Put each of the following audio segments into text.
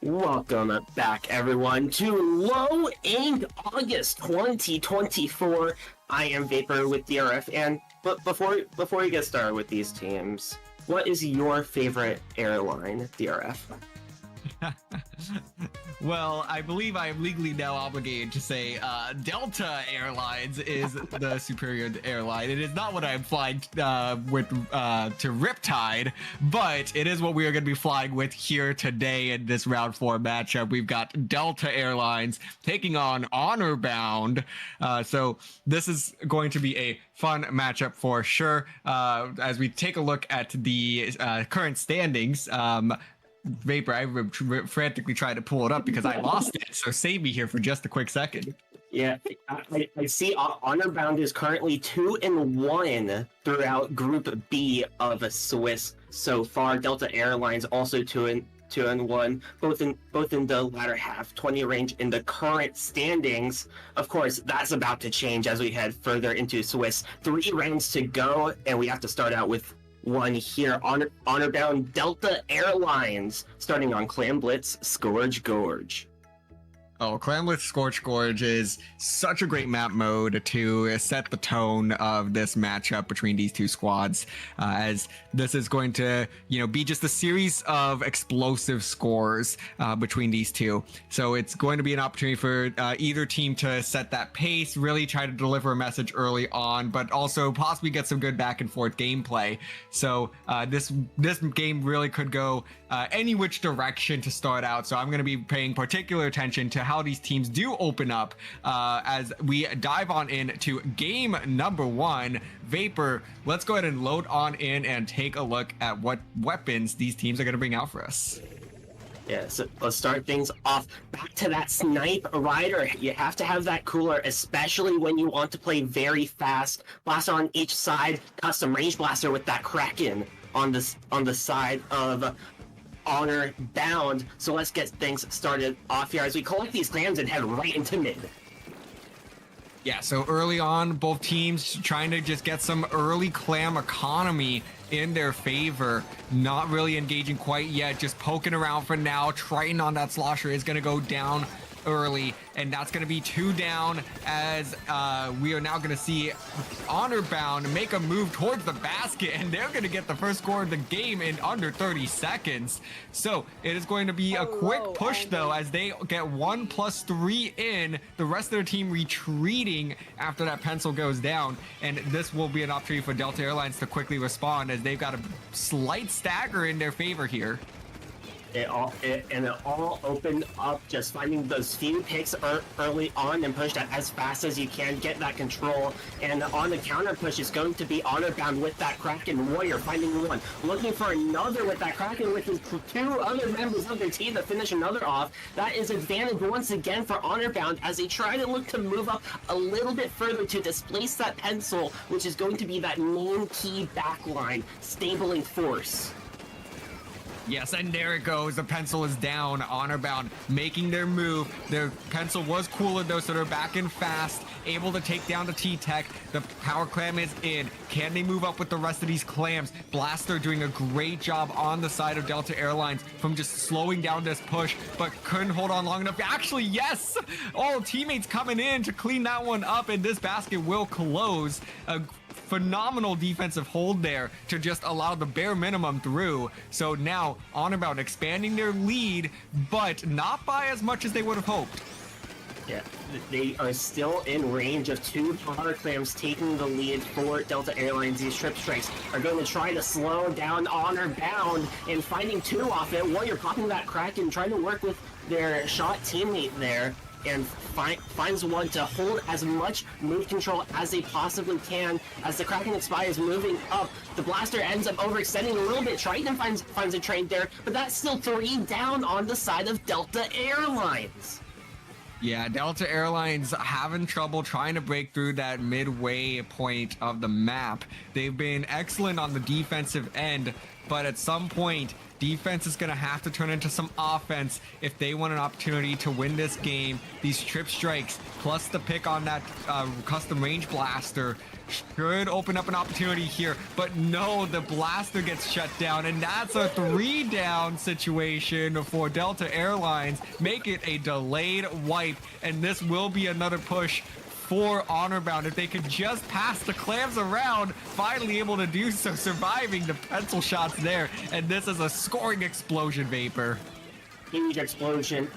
Welcome back, everyone, to Low Ink August 2024. I am Vapor with DRF, and but before we get started with these teams, what is your favorite airline, DRF? Well, I believe I am legally now obligated to say Delta Airlines is the superior airline. It is not what I'm flying with to Riptide, but it is what we are going to be flying with here today in this round 4 matchup. We've got Delta Airlines taking on Honor Bound. So this is going to be a fun matchup for sure. As we take a look at the current standings, Vapor, I frantically tried to pull it up because I lost it, so save me here for just a quick second. Yeah, I see Honor Bound is currently 2-1 throughout Group B of Swiss so far. Delta Airlines also 2-1, both in the latter half 20 range in the current standings. Of course, that's about to change as we head further into Swiss. 3 rounds to go, and we have to start out with one here. Honor Bound Delta Airlines, starting on Clam Blitz, Scourge Gorge. Oh, Clam Blitz Scorch Gorge is such a great map mode to set the tone of this matchup between these two squads, as this is going to, be just a series of explosive scores between these two. So it's going to be an opportunity for either team to set that pace, really try to deliver a message early on, but also possibly get some good back and forth gameplay. So this game really could go any which direction to start out. So I'm going to be paying particular attention to how these teams do open up as we dive on into game number 1. Vapor, let's go ahead and load on in and take a look at what weapons these teams are going to bring out for us. Yeah, so let's start things off. Back to that Snipe Rider. You have to have that cooler, especially when you want to play very fast. Blaster on each side, custom range blaster with that Kraken on the side of Honor Bound. So let's get things started off here as we collect these clams and head right into mid. Yeah, so early on, both teams trying to just get some early clam economy in their favor. Not really engaging quite yet, just poking around for now. Triton on that slosher is going to go down early, and that's going to be 2 down as we are now going to see Honor Bound make a move towards the basket, and they're going to get the first score of the game in under 30 seconds. So it is going to be a quick push though, as they get 1+3 in, the rest of their team retreating after that pencil goes down, and this will be an opportunity for Delta Airlines to quickly respond as they've got a slight stagger in their favor here. It all opened up just finding those few picks early on and pushed as fast as you can, get that control. And on the counter push is going to be Honor Bound with that Kraken Warrior, finding one, looking for another with that Kraken with his 2 other members of their team to finish another off. That is advantage once again for Honor Bound as they try to look to move up a little bit further to displace that pencil, which is going to be that main key backline stabling force. Yes, and there it goes. The pencil is down. Honor Bound making their move. Their pencil was cooler though, so they're back in fast, able to take down the T-Tech. The power clam is in. Can they move up with the rest of these clams? Blaster doing a great job on the side of Delta Airlines from just slowing down this push, but couldn't hold on long enough. Actually, yes! All teammates coming in to clean that one up, and this basket will close. A phenomenal defensive hold there to just allow the bare minimum through. So now Honor Bound expanding their lead, but not by as much as they would have hoped. Yeah, they are still in range of 2 power clams taking the lead for Delta Airlines. These trip strikes are going to try to slow down Honor Bound, and finding 2 off it. Warrior popping that Kraken, trying to work with their shot teammate there, and finds one to hold as much move control as they possibly can. As the Kraken expires, moving up, the blaster ends up overextending a little bit. Triton finds a trade there, but that's still 3 down on the side of Delta Airlines. Yeah, Delta Airlines having trouble trying to break through that midway point of the map. They've been excellent on the defensive end, but at some point Defense is going to have to turn into some offense if they want an opportunity to win this game. These trip strikes plus the pick on that custom range blaster should open up an opportunity here, but no, the blaster gets shut down, and that's a 3-down situation for Delta Airlines. Make it a delayed wipe, and this will be another push for Honorbound. If they could just pass the clams around, finally able to do so, surviving the pencil shots there, and this is a scoring explosion, Vapor. Huge explosion,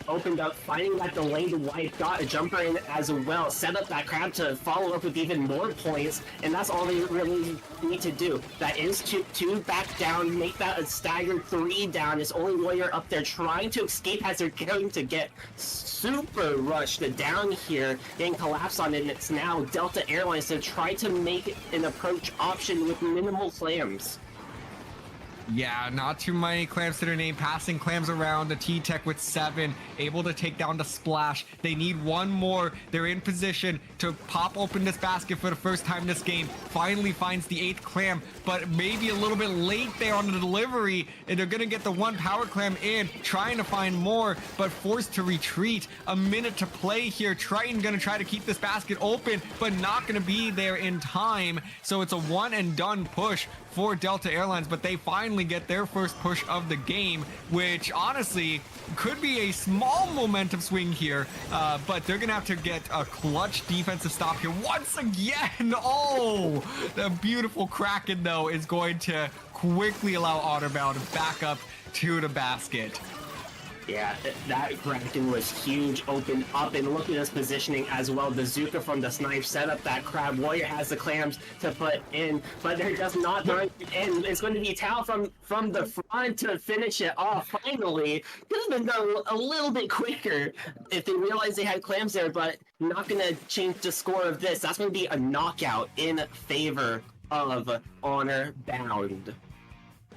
opened up, finding that delayed wipe, got a jumper in as well, set up that crab to follow up with even more points, and that's all they really need to do. That is two back down, make that a staggered 3 down. This only warrior up there trying to escape as they're going to get super rushed down here, getting collapsed on it, and it's now Delta Airlines to try to make an approach option with minimal clams. Yeah, not too many clams to their name. Passing clams around. The T-Tech with 7, able to take down the splash. They need one more. They're in position to pop open this basket for the first time this game. Finally finds the 8th clam, but maybe a little bit late there on the delivery, and they're gonna get the 1 power clam in, trying to find more, but forced to retreat. A minute to play here. Triton gonna try to keep this basket open, but not gonna be there in time. So it's a one and done push for Delta Airlines, but they finally get their first push of the game, which honestly could be a small momentum swing here, but they're gonna have to get a clutch defensive stop here once again. Oh, the beautiful Kraken though is going to quickly allow Honorbound back up to the basket. Yeah, that Kraken was huge, open up, and look at his positioning as well. The Zuka from the snipe set up that crab. Warrior has the clams to put in, but they're just not throwing it in. It's going to be Tao from the front to finish it off. Finally, could have been done a little bit quicker if they realized they had clams there, but not going to change the score of this. That's going to be a knockout in favor of Honor Bound.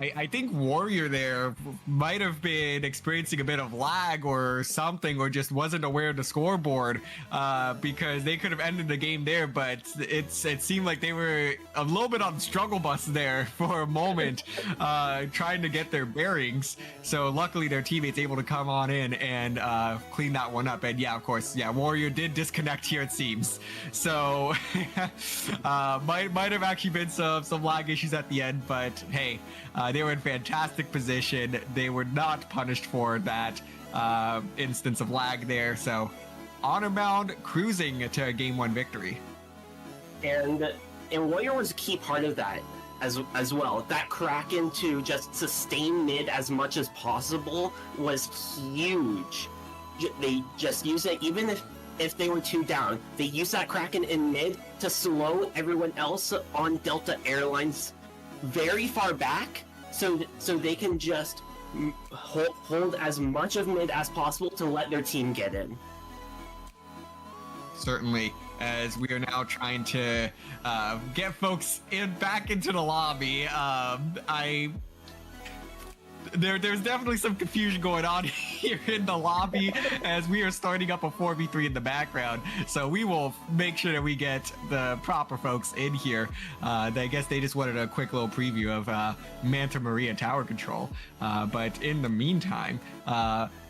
I think Warrior there might have been experiencing a bit of lag or something, or just wasn't aware of the scoreboard, because they could have ended the game there, but it seemed like they were a little bit on struggle bus there for a moment, trying to get their bearings. So luckily their teammates able to come on in and clean that one up. And yeah, of course, yeah, Warrior did disconnect here, it seems. So might have actually been some lag issues at the end, but hey, they were in fantastic position. They were not punished for that instance of lag there. So Honorbound cruising to a game 1 victory. And Warrior was a key part of that as well. That Kraken to just sustain mid as much as possible was huge. They just use it, even if they were 2 down. They use that Kraken in mid to slow everyone else on Delta Airlines very far back, so they can just hold as much of mid as possible to let their team get in. Certainly, as we are now trying to get folks back into the lobby. There's definitely some confusion going on here in the lobby as we are starting up a 4v3 in the background. So we will make sure that we get the proper folks in here. I guess they just wanted a quick little preview of Manta Maria tower control. But in the meantime,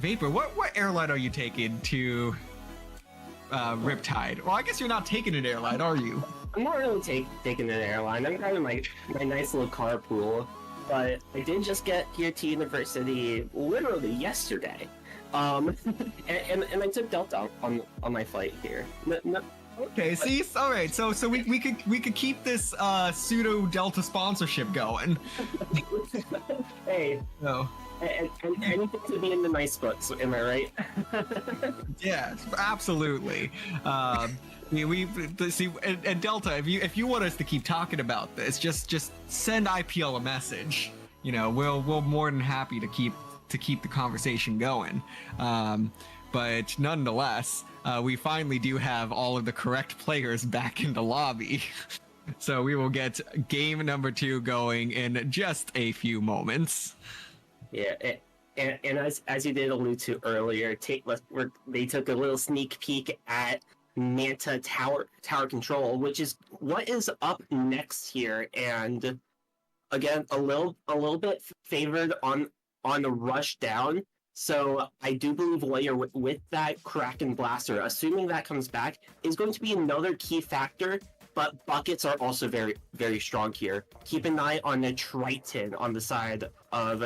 Vapor, what airline are you taking to Riptide? Well, I guess you're not taking an airline, are you? I'm not really taking an airline. I'm having my nice little carpool. But I did just get here to University literally yesterday, and I took Delta on my flight here. Okay, see, all right. So we could keep this pseudo Delta sponsorship going. Hey, no. And anything to be in the nice books, am I right? Yeah, absolutely. We see, and Delta, if you want us to keep talking about this, just send IPL a message. You know, we'll more than happy to keep the conversation going. But nonetheless, we finally do have all of the correct players back in the lobby. So we will get game number 2 going in just a few moments. Yeah, and as you did allude to earlier, they took a little sneak peek at Manta tower control, which is what is up next here, and again, a little bit favored on the rush down. So I do believe Warrior with that Kraken Blaster, assuming that comes back, is going to be another key factor. But buckets are also very, very strong here. Keep an eye on the Triton on the side of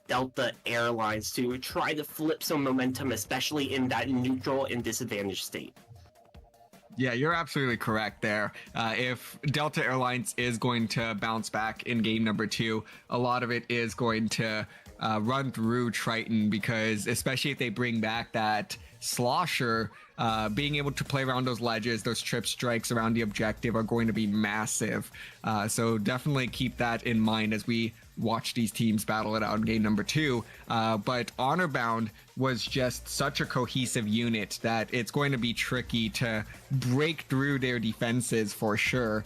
Delta Airlines to try to flip some momentum, especially in that neutral and disadvantaged state. Yeah, you're absolutely correct there. If Delta Airlines is going to bounce back in game number 2, a lot of it is going to run through Triton, because especially if they bring back that slosher, being able to play around those ledges, those trip strikes around the objective are going to be massive. So definitely keep that in mind as we watch these teams battle it out in game number 2. But Honorbound was just such a cohesive unit that it's going to be tricky to break through their defenses for sure.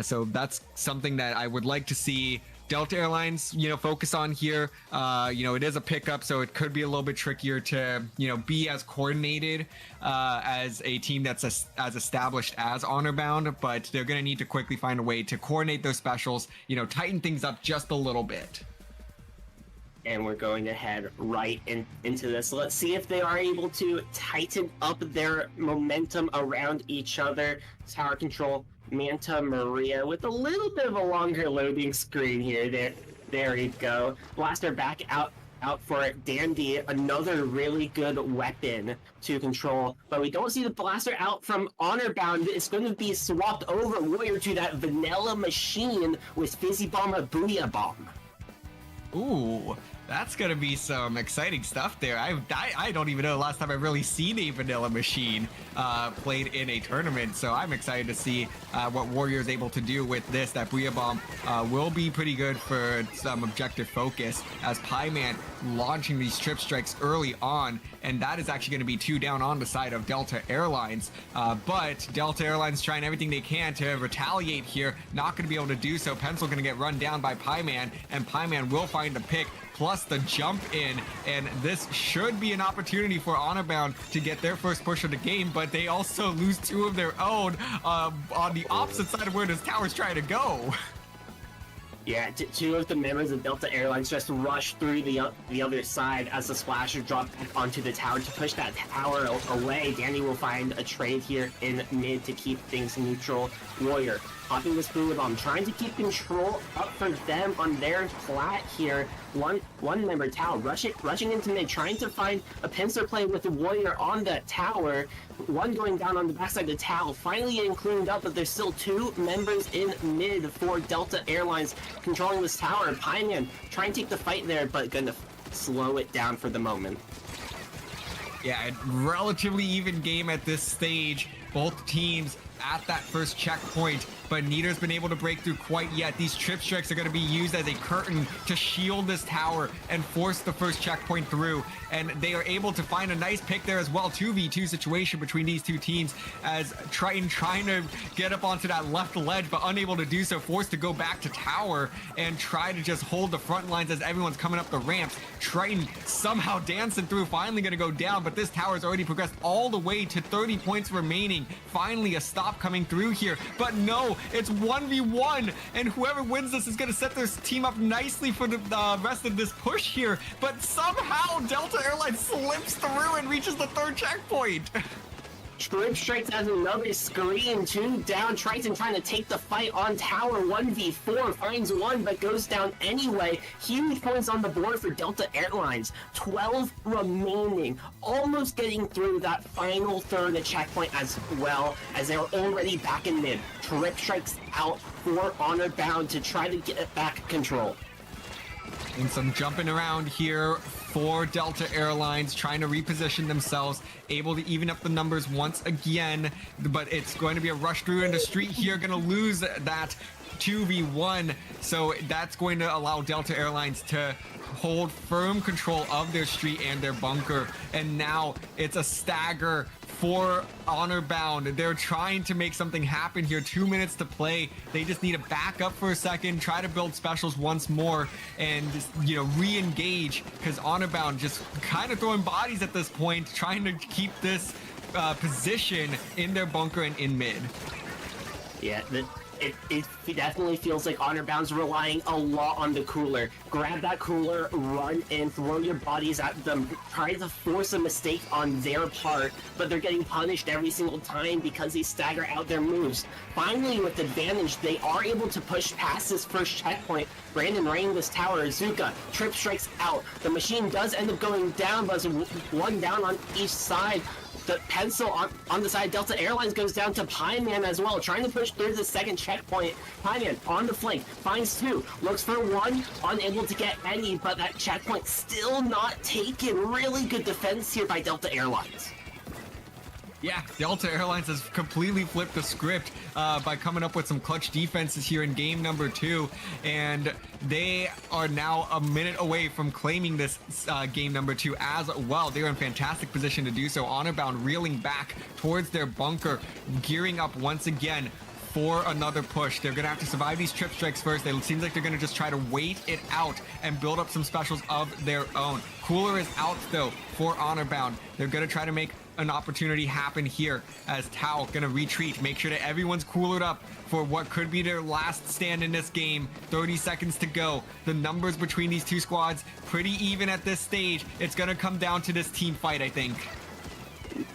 So that's something that I would like to see Delta Airlines, focus on here. It is a pickup, so it could be a little bit trickier to, be as coordinated as a team that's as established as Honorbound, but they're going to need to quickly find a way to coordinate those specials, tighten things up just a little bit. And we're going to head right into this. Let's see if they are able to tighten up their momentum around each other. Tower control, Manta Maria with a little bit of a longer loading screen here. There you go. Blaster back out for it. Dandy, another really good weapon to control. But we don't see the blaster out from Honorbound. It's going to be swapped over Warrior to that vanilla machine with Fizzy Bomb or Booyah Bomb. Ooh, that's gonna be some exciting stuff there. I don't even know the last time I've really seen a vanilla machine played in a tournament, so I'm excited to see what Warrior is able to do with this. That Booyah Bomb will be pretty good for some objective focus, as Pieman launching these strip strikes early on, and that is actually going to be 2 down on the side of Delta Airlines. But Delta Airlines trying everything they can to retaliate here, not going to be able to do so. Pencil going to get run down by Pieman, and Pieman will find the pick plus the jump in, and this should be an opportunity for Honorbound to get their first push of the game, but they also lose 2 of their own on the opposite side of where this tower's trying to go. Yeah, 2 of the members of Delta Airlines just rush through the other side as the splasher drops back onto the tower to push that tower away. Danny will find a trade here in mid to keep things neutral. Warrior popping this Booyah Bomb, trying to keep control up for them on their plat here. One member Tao rushing into mid, trying to find a pincer play with the Warrior on that tower. One going down on the backside of Tao, finally getting cleaned up, but there's still 2 members in mid for Delta Airlines controlling this tower. Pieman trying to take the fight there, but gonna slow it down for the moment. Yeah, a relatively even game at this stage. Both teams at that first checkpoint, but neither's been able to break through quite yet. These trip strikes are going to be used as a curtain to shield this tower and force the first checkpoint through, and they are able to find a nice pick there as well. 2v2 situation between these 2 teams, as Triton trying to get up onto that left ledge but unable to do so, forced to go back to tower and try to just hold the front lines as everyone's coming up the ramps. Triton somehow dancing through, finally going to go down, but this tower has already progressed all the way to 30 points remaining. Finally a stop coming through here, but no, it's 1v1, and whoever wins this is going to set their team up nicely for the rest of this push here, but somehow Delta Airlines slips through and reaches the 3rd checkpoint. Strip strikes as another screen, 2 down. Triton trying to take the fight on tower, 1v4, finds 1 but goes down anyway. Huge points on the board for Delta Airlines. 12 remaining, almost getting through that final 3rd checkpoint as well, as they're already back in mid. Trip strikes out for Honorbound to try to get back control. And some jumping around here for Delta Airlines, trying to reposition themselves, able to even up the numbers once again, but it's going to be a rush through in the street here, going to lose that 2v1, so that's going to allow Delta Airlines to hold firm control of their street and their bunker, and now it's a stagger for Honorbound. They're trying to make something happen here. 2 minutes to play. They just need to back up for a second, try to build specials once more, and just, re-engage, because Honorbound just kind of throwing bodies at this point, trying to keep this position in their bunker and in mid. Yeah, It definitely feels like Honor Bound's relying a lot on the cooler. Grab that cooler, run in, throw your bodies at them, try to force a mistake on their part, but they're getting punished every single time because they stagger out their moves. Finally, with advantage, they are able to push past this first checkpoint. Brandon raining this tower, Azuka, trip strikes out. The machine does end up going down, but it's one down on each side. The pencil on the side, Delta Airlines goes down to Pieman as well, trying to push through the second checkpoint. Pieman on the flank, finds two, looks for one, unable to get any, but that checkpoint still not taken. Really good defense here by Delta Airlines. Yeah, Delta Airlines has completely flipped the script by coming up with some clutch defenses here in game number 2, and they are now a minute away from claiming this game number 2 as well. They're in fantastic position to do so. Honor Bound reeling back towards their bunker, gearing up once again for another push. They're gonna have to survive these trip strikes first. It seems like they're gonna just try to wait it out and build up some specials of their own. Cooler is out though for Honor Bound. They're gonna try to make an opportunity happen here as Tao gonna retreat. Make sure that everyone's coolered up for what could be their last stand in this game. 30 seconds to go. The numbers between these two squads pretty even at this stage. It's gonna come down to this team fight, I think.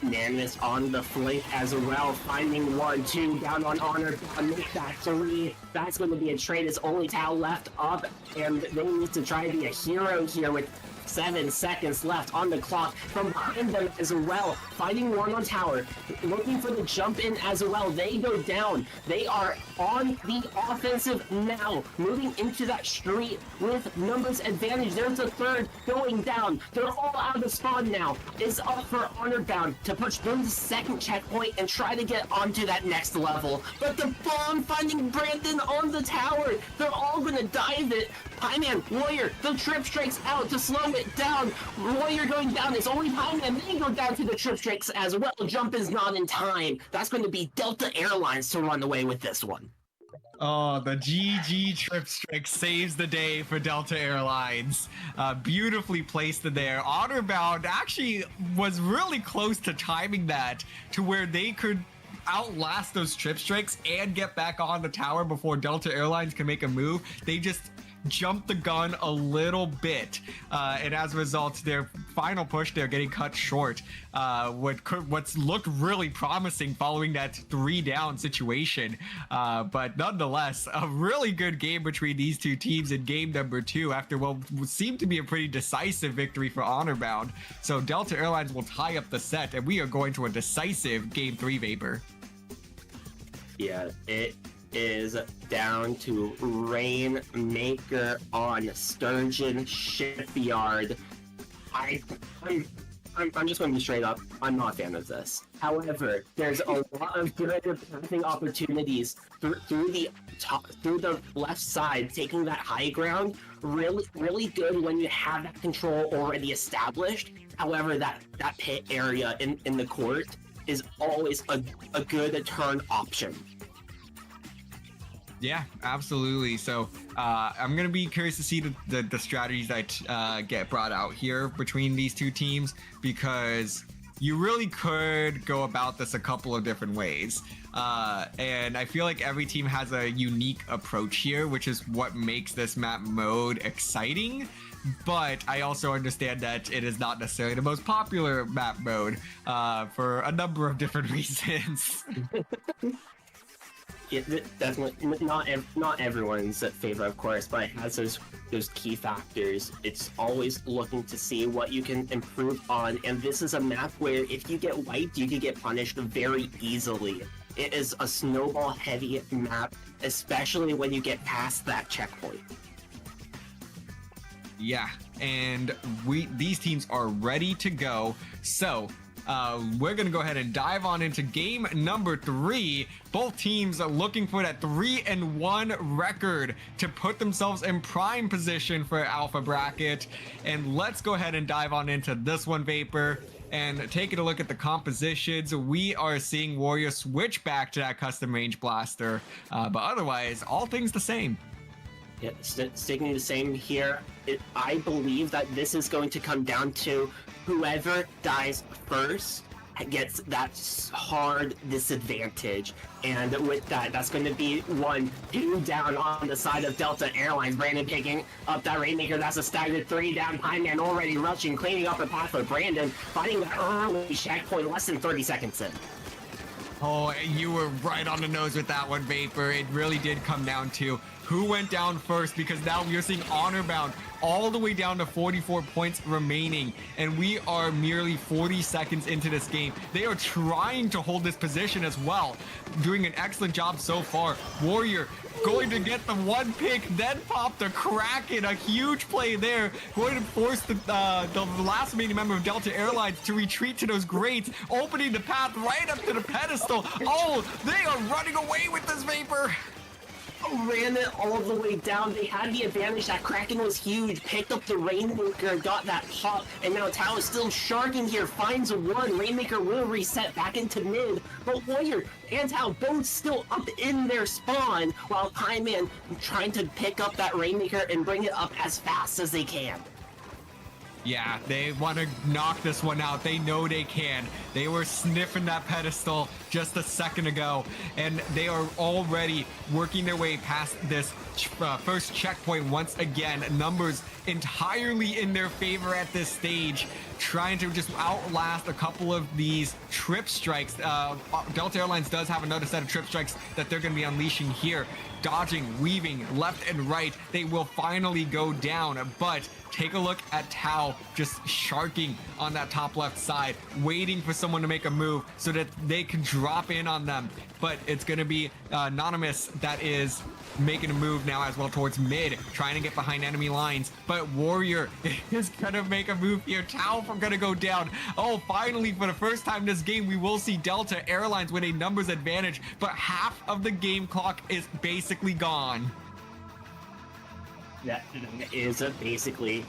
Unanimous on the flank as well, finding 1-2 down on Honor, make that 3. That's going to be a trade. It's only Tao left up, and they need to try to be a hero here with 7 seconds left on the clock. From behind them as well, finding one on tower, looking for the jump in as well. They go down. They are on the offensive now, moving into that street with numbers advantage. There's a third going down. They're all out of spawn now. It's up for Honor Bound to push through the second checkpoint and try to get onto that next level. But the bomb finding Brandon on the tower. They're all gonna dive it. Pieman, Warrior, the trip strikes out to slow it down. Warrior going down. It's only Pieman. They go down to the trip strikes as well. Jump is not in time. That's going to be Delta Airlines to run away with this one. Oh, the GG trip strike saves the day for Delta Airlines. Beautifully placed there. Honor Bound actually was really close to timing that to where they could outlast those trip strikes and get back on the tower before Delta Airlines can make a move. They just jumped the gun a little bit, and as a result, their final push, they're getting cut short. What's looked really promising following that 3 down situation, but nonetheless, a really good game between these two teams in game number 2 after what seemed to be a pretty decisive victory for Honor Bound. So Delta Airlines will tie up the set, and we are going to a decisive game 3, Vapor. Yeah, it is down to Rainmaker on Sturgeon Shipyard. I'm just going to be straight up. I'm not a fan of this. However, there's a lot of good passing opportunities through the left side, taking that high ground. Really good when you have that control already established. However, that pit area in the court is always a good turn option. Yeah, absolutely. So I'm going to be curious to see the strategies that get brought out here between these two teams, because you really could go about this a couple of different ways. And I feel like every team has a unique approach here, which is what makes this map mode exciting. But I also understand that it is not necessarily the most popular map mode for a number of different reasons. Yeah, definitely not everyone's favorite, of course, but it has those key factors. It's always looking to see what you can improve on, and this is a map where if you get wiped, you can get punished very easily. It is a snowball-heavy map, especially when you get past that checkpoint. Yeah, and these teams are ready to go. So we're going to go ahead and dive on into game number 3. Both teams are looking for that 3-1 record to put themselves in prime position for Alpha Bracket. And let's go ahead and dive on into this one, Vapor. And taking a look at the compositions, we are seeing Warrior switch back to that custom range blaster. But otherwise, all things the same. Yeah, sticking the same here. I believe that this is going to come down to whoever dies first gets that hard disadvantage. And with that, that's going to be 1-2 down on the side of Delta Airlines. Brandon picking up that Rainmaker. That's a staggered 3 down. Highman already rushing, cleaning up the path for Brandon, finding that early checkpoint less than 30 seconds in. Oh, you were right on the nose with that one, Vapor. It really did come down to who went down first, because now we're seeing Honor Bound all the way down to 44 points remaining, and we are merely 40 seconds into this game. They are trying to hold this position as well, doing an excellent job so far. Warrior going to get the one pick, then pop the Kraken, a huge play there, going to force the last remaining member of Delta Airlines to retreat to those grates, opening the path right up to the pedestal. Oh, they are running away with this, Vapor. Ran it all the way down. They had the advantage. That Kraken was huge. Picked up the Rainmaker, got that pop, and now Tao is still sharking here. Finds a 1. Rainmaker will reset back into mid, but Warrior and Tao both still up in their spawn, while Highman trying to pick up that Rainmaker and bring it up as fast as they can. Yeah, they want to knock this one out. They know they can. They were sniffing that pedestal just a second ago, and they are already working their way past this first checkpoint once again. Numbers entirely in their favor at this stage, trying to just outlast a couple of these trip strikes. Delta Airlines does have another set of trip strikes that they're going to be unleashing here. Dodging, weaving, left and right. They will finally go down, but take a look at Tao just sharking on that top left side, waiting for someone to make a move so that they can drop in on them. But it's going to be Anonymous that is making a move now as well towards mid, trying to get behind enemy lines. But Warrior is going to make a move here. Tao from going to go down. Oh, finally, for the first time this game, we will see Delta Airlines with a numbers advantage, but half of the game clock is basically gone. That is basically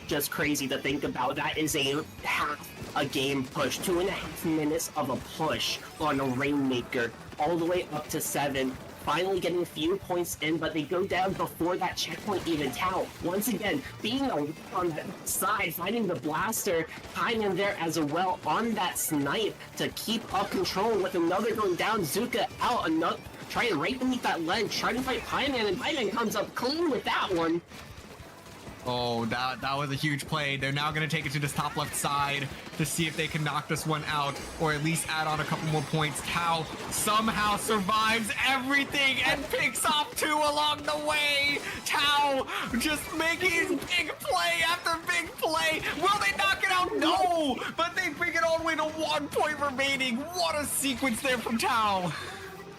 just crazy to think about. That is a half a game push, 2.5 minutes of a push on a Rainmaker, all the way up to 7. Finally getting a few points in, but they go down before that checkpoint even. Tao, once again, being on that side, finding the blaster, tying in there as well on that snipe to keep up control with another going down. Zuka out, another trying right beneath that ledge, trying to fight Pieman, and Pieman comes up clean with that one. Oh, that was a huge play. They're now going to take it to this top left side to see if they can knock this one out, or at least add on a couple more points. Tao somehow survives everything and picks off 2 along the way. Tao just making big play after big play. Will they knock it out? No, but they bring it all the way to 1 point remaining. What a sequence there from Tao.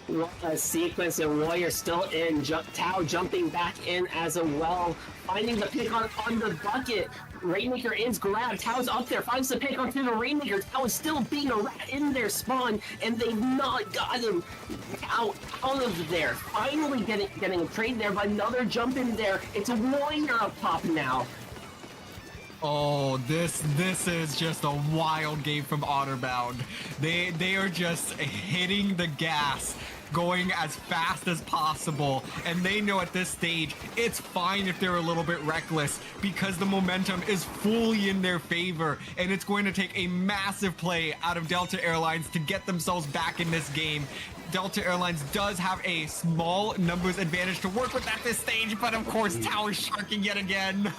What a sequence, and Warrior still in. Tao jumping back in as well, finding the pick on the bucket. Rainmaker is grabbed. Tao's up there, finds the pick onto the Rainmaker. Tao is still being a rat in their spawn, and they've not got him out of there. Finally getting a trade there, but another jump in there. It's a Warrior up top now. Oh, this is just a wild game from Otterbound. They are just hitting the gas, going as fast as possible, and they know at this stage it's fine if they're a little bit reckless because the momentum is fully in their favor, and it's going to take a massive play out of Delta Airlines to get themselves back in this game. Delta Airlines does have a small numbers advantage to work with at this stage, but of course Tao is sharking yet again.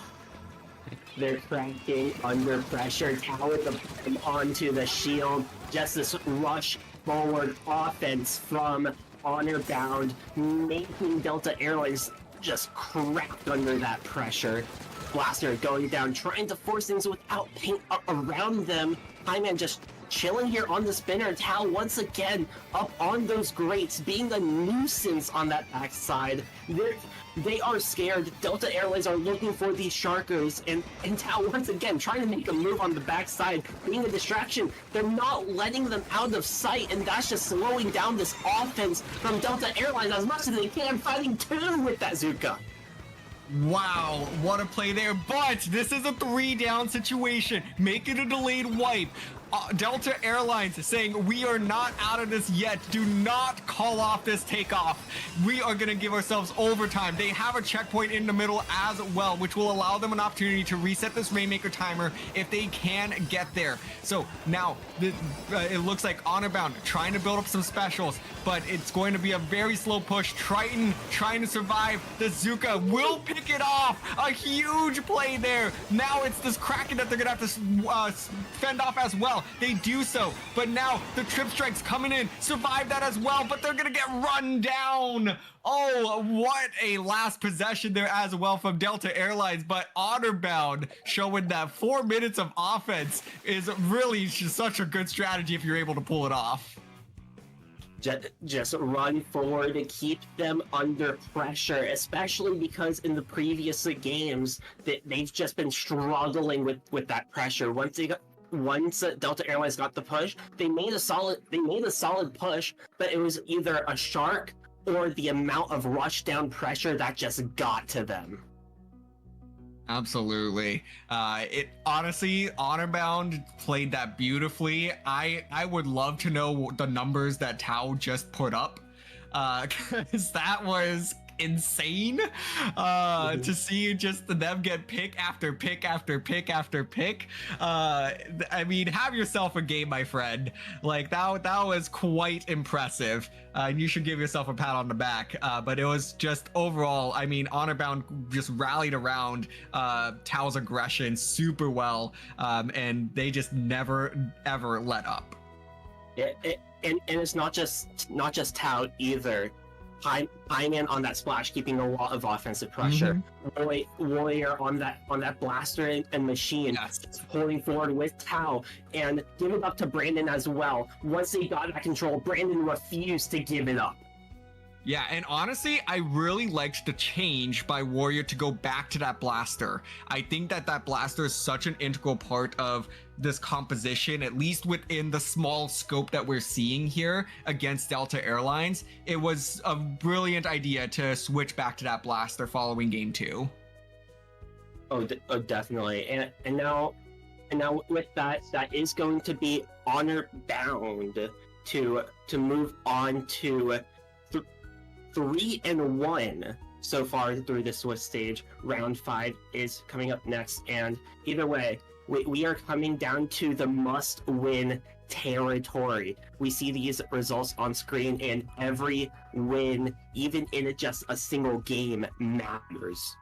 They're cracking under pressure. Tao with the onto the shield. Just this rush forward offense from Honor Bound, making Delta Airlines just cracked under that pressure. Blaster going down, trying to force things without paint around them. Highman just chilling here on the spinner. Tao once again up on those grates, being a nuisance on that backside. They are scared. Delta Airlines are looking for these Sharkers, and Tao once again trying to make a move on the backside, being a distraction. They're not letting them out of sight, and that's just slowing down this offense from Delta Airlines as much as they can, fighting 2 with that Zuka. Wow, what a play there, but this is a 3 down situation. Make it a delayed wipe. Delta Airlines saying, we are not out of this yet. Do not call off this takeoff. We are going to give ourselves overtime. They have a checkpoint in the middle as well, which will allow them an opportunity to reset this Rainmaker timer if they can get there. So now it looks like Honor Bound trying to build up some specials, but it's going to be a very slow push. Triton trying to survive. The Zuka will pick it off. A huge play there. Now it's this Kraken that they're going to have to fend off as well. They do so, but now the Trip Strikes coming in, survive that as well, but they're going to get run down. Oh, what a last possession there as well from Delta Airlines, but Honor Bound showing that 4 minutes of offense is really such a good strategy if you're able to pull it off. Just run forward to keep them under pressure, especially because in the previous games they've just been struggling with that pressure. Once Delta Airlines got the push, they made a solid push, but it was either a shark or the amount of rush down pressure that just got to them. Absolutely. It honestly, Honor Bound played that beautifully. I would love to know the numbers that Tao just put up, because that was insane to see just them get pick after pick after pick after pick. I mean, have yourself a game, my friend. Like that was quite impressive. You should give yourself a pat on the back. But it was just overall, I mean, Honor Bound just rallied around Tao's aggression super well, and they just never ever let up. And it's not just Tao either. Hyman on that splash, keeping a lot of offensive pressure. Warrior on that blaster and machine, pulling forward with Tao and giving up to Brandon as well. Once they got that control, Brandon refused to give it up. Yeah, and honestly, I really liked the change by Warrior to go back to that blaster. I think that blaster is such an integral part of this composition, at least within the small scope that we're seeing here against Delta Airlines. It was a brilliant idea to switch back to that blaster following game 2. Oh, definitely. And now with that is going to be Honor Bound to move on to 3-1 so far through the Swiss stage. Round 5 is coming up next, and either way, we are coming down to the must-win territory. We see these results on screen, and every win, even in just a single game, matters.